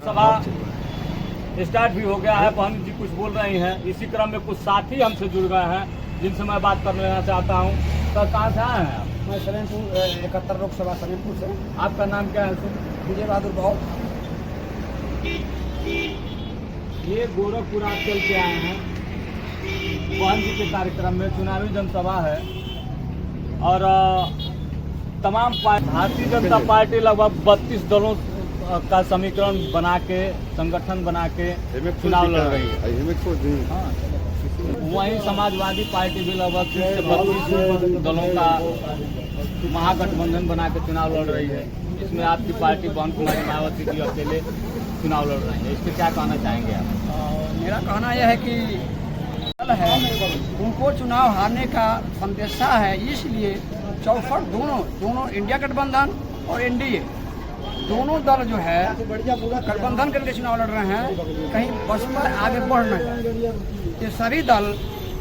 सभा स्टार्ट भी हो गया है। बहन जी कुछ बोल रही हैं। इसी क्रम में कुछ साथी हमसे जुड़ गए हैं जिनसे मैं बात कर लेना चाहता हूँ। सर कहाँ से आए हैं आप? मैं सलेमपुर 71 लोकसभा सलेमपुर से। आपका नाम क्या है सर? विजय बहादुर भाव। ये गोरखपुर आप चल के आए हैं बहन जी के कार्यक्रम में। चुनावी जनसभा है और तमाम भारतीय जनता पार्टी लगभग 32 दलों का समीकरण बना के, संगठन बना के चुनाव लड़ रही है। हाँ, वहीं समाजवादी पार्टी भी लगभग 32 दलों का महागठबंधन बना के चुनाव लड़ रही है। इसमें आपकी पार्टी बहन कुमारी मायावती जी अकेले चुनाव लड़ रही है। इस पर क्या कहना चाहेंगे आप? मेरा कहना यह है कि दल है उनको चुनाव हारने का संदेशा है, इसलिए 64 दोनों इंडिया गठबंधन और एनडीए दोनों दल जो है गठबंधन करके चुनाव लड़ रहे हैं, कहीं बसपा आगे बढ़ न जाए। ये सभी दल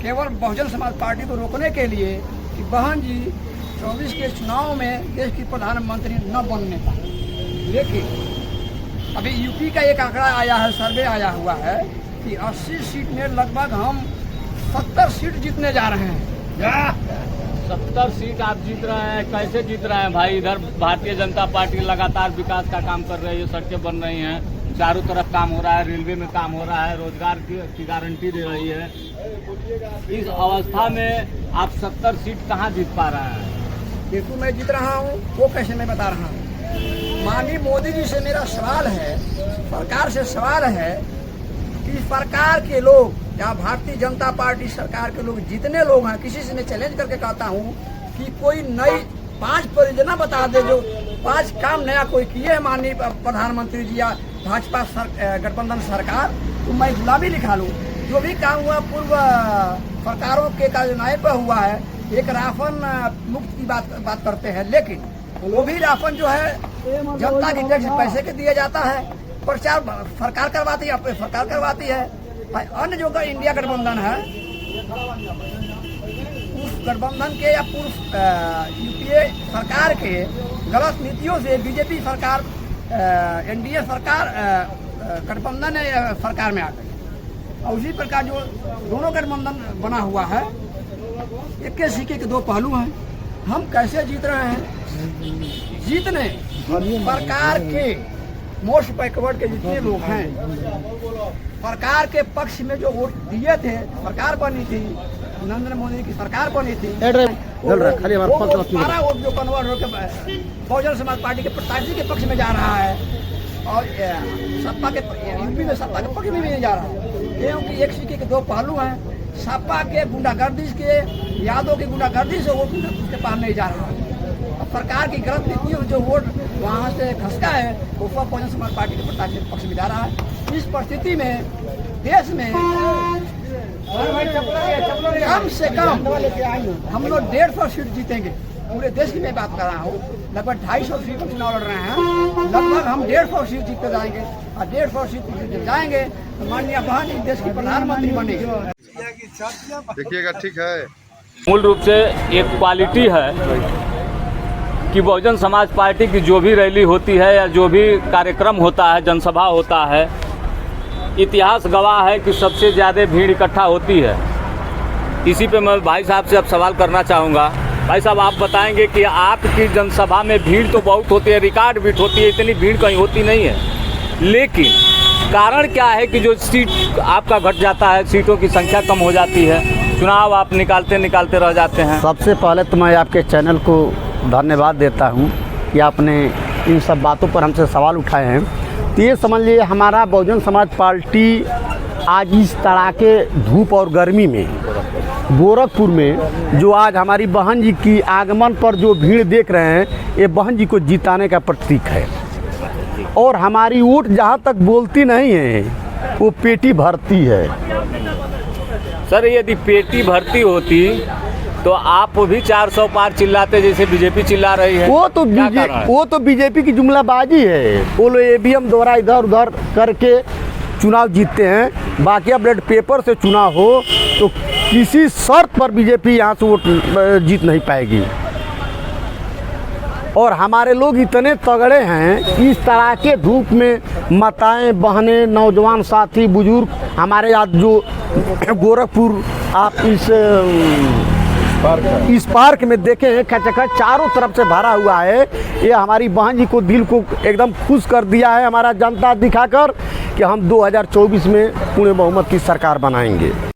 केवल बहुजन समाज पार्टी को रोकने के लिए कि बहन जी 24 के चुनाव में देश की प्रधानमंत्री न बनने पाए। लेकिन अभी यूपी का एक आंकड़ा आया है, सर्वे आया हुआ है कि 80 सीट में लगभग हम 70 सीट जीतने जा रहे हैं। 70 सीट आप जीत रहे हैं? कैसे जीत रहे हैं भाई? इधर भारतीय जनता पार्टी लगातार विकास का काम कर रही है, सड़कें बन रही हैं, चारों तरफ काम हो रहा है, रेलवे में काम हो रहा है, रोजगार की गारंटी दे रही है। इस अवस्था में आप 70 सीट कहाँ जीत पा रहे हैं? बिल्कुल मैं जीत रहा हूँ, वो कैसे मैं बता रहा हूँ। माननीय मोदी जी से मेरा सवाल है, सरकार से सवाल है कि सरकार के लोग या भारतीय जनता पार्टी सरकार के लोग जितने लोग हैं, किसी से मैं चैलेंज करके कहता हूँ कि कोई नई 5 परियोजना बता दे, जो 5 काम नया कोई किए है माननीय प्रधानमंत्री जी या भाजपा गठबंधन सरकार, तो मैं गुलाबी लिखा लूँ। जो भी काम हुआ पूर्व सरकारों के कार्यनायक पर हुआ है, एक राशन मुक्त की बात करते हैं, लेकिन वो भी राशन जो है जनता के टैक्स पैसे के दिया जाता है, प्रचार सरकार करवाती है। अन्य जो इंडिया गठबंधन है, उस गठबंधन के या पूर्व यूपीए सरकार के गलत नीतियों से बीजेपी सरकार एनडीए सरकार गठबंधन सरकार में आ गई। और उसी प्रकार जो दोनों गठबंधन बना हुआ है, एक के सिक्के के 2 पहलू हैं। हम कैसे जीत रहे हैं? जीतने सरकार के मोस्ट बैकवर्ड के जितने लोग हैं, सरकार के पक्ष में जो वोट दिए थे, सरकार बनी थी, नरेंद्र मोदी की सरकार बनी थी, सारा वोट जो कन्वर्ट होकर बहुजन समाज पार्टी के प्रत्याशी के पक्ष में जा रहा है और सपा के यूपी में सपा के पक्ष में भी नहीं जा रहा है। क्योंकि एक सिक्के के 2 पहलू हैं। सपा के गुंडागर्दी के, यादव की गुंडागर्दी से वोट उसके पास नहीं जा रहा है। सरकार की गलत नीतियों से जो वोट वहाँ से खसका है, वो सब बहुजन समाज पार्टी के प्रत्याशी के पक्ष में जा रहा है। इस परिस्थिति में देश में कम से कम हम लोग 150 सीट जीतेंगे। पूरे देश की मैं बात कर रहा हूँ, लगभग 250 सीट पर चुनाव लड़ रहे हैं। लगभग हम 150 सीट जीतते जाएंगे और 150 सीट जीतते जाएंगे तो माननीय बहन जी देश की प्रधानमंत्री बनेगी। देखिएगा, ठीक है। मूल रूप से एक क्वालिटी है कि बहुजन समाज पार्टी की जो भी रैली होती है या जो भी कार्यक्रम होता है, जनसभा होता है, इतिहास गवाह है कि सबसे ज़्यादा भीड़ इकट्ठा होती है। इसी पे मैं भाई साहब से अब सवाल करना चाहूँगा। भाई साहब, आप बताएंगे कि आपकी जनसभा में भीड़ तो बहुत होती है, रिकॉर्ड बीट होती है, इतनी भीड़ कहीं होती नहीं है, लेकिन कारण क्या है कि जो सीट आपका घट जाता है, सीटों की संख्या कम हो जाती है, चुनाव आप निकालते रह जाते हैं? सबसे पहले तो मैं आपके चैनल को धन्यवाद देता हूं कि आपने इन सब बातों पर हमसे सवाल उठाए हैं। तो ये समझ लीजिए, हमारा बहुजन समाज पार्टी आज इस तरह के धूप और गर्मी में गोरखपुर में जो आज हमारी बहन जी की आगमन पर जो भीड़ देख रहे हैं, ये बहन जी को जिताने का प्रतीक है। और हमारी वोट जहाँ तक बोलती नहीं है, वो पेटी भरती है। सर, यदि पेटी भरती होती तो आप भी 400 पार चिल्लाते जैसे बीजेपी चिल्ला रही है। वो तो बीजेपी की जुमलाबाजी है। वो लोग ईवीएम द्वारा इधर उधर करके चुनाव जीतते हैं। बाकी अब बैलेट पेपर से चुनाव हो तो किसी शर्त पर बीजेपी यहाँ से वोट जीत नहीं पाएगी। और हमारे लोग इतने तगड़े हैं, इस तरह के धूप में माताएं, बहनें, नौजवान साथी, बुजुर्ग हमारे आज जो गोरखपुर आप इस पार्क में देखें, खचाखच चारों तरफ से भरा हुआ है। ये हमारी बहन जी को दिल को एकदम खुश कर दिया है हमारा जनता दिखाकर कि हम 2024 में पूर्ण बहुमत की सरकार बनाएंगे।